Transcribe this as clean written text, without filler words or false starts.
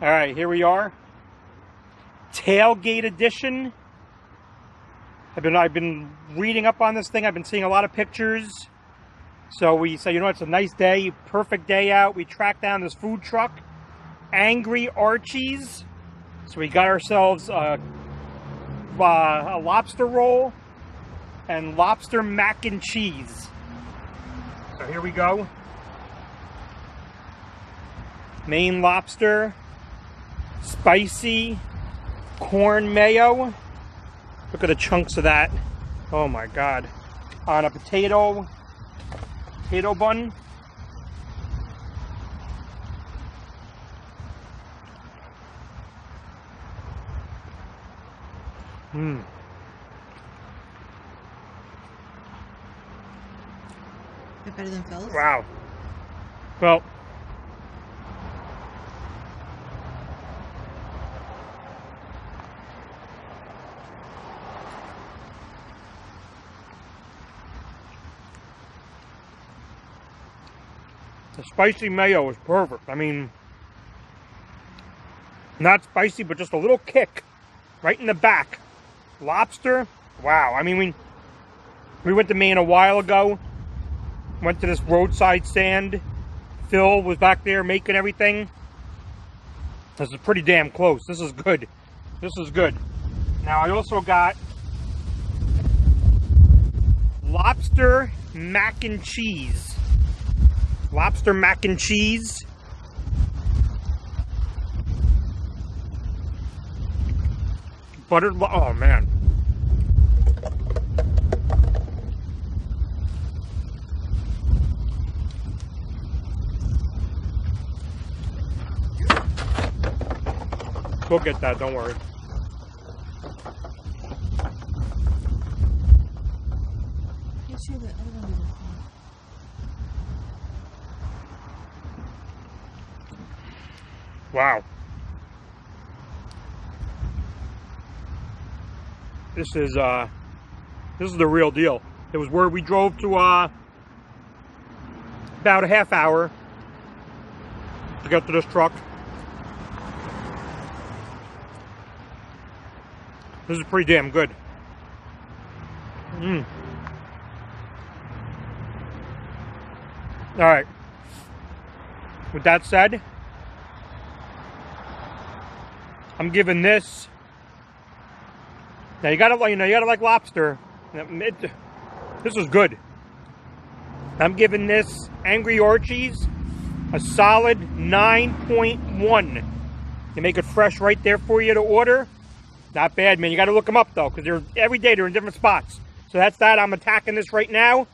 All right, here we are. Tailgate edition. I've been reading up on this thing. I've been seeing a lot of pictures. So we say, you know, it's a nice day, perfect day out. We tracked down this food truck, Angry Archies. So we got ourselves a lobster roll and lobster mac and cheese. So here we go. Maine lobster, spicy corn mayo. Look at the chunks of that. Oh my God. On a potato bun. Mmm. Is it better than Phil's? Wow. Well, the spicy mayo is perfect. I mean, not spicy, but just a little kick right in the back. Lobster, wow. I mean, we went to Maine a while ago. Went to this roadside stand. Phil was back there making everything. This is pretty damn close. This is good. This is good. Now, I also got lobster mac and cheese. Lobster mac and cheese. Buttered, oh man. We'll get that, don't worry. Make sure the other one doesn't fall. Wow. This is the real deal. It was where we drove to about a half hour to get to this truck. This is pretty damn good. Mmm. All right. With that said, I'm giving this. Now you gotta like lobster. This is good. I'm giving this Angry Archies a solid 9.1. You make it fresh right there for you to order. Not bad, man. You got to look them up though, because every day they're in different spots. So that's that. I'm attacking this right now.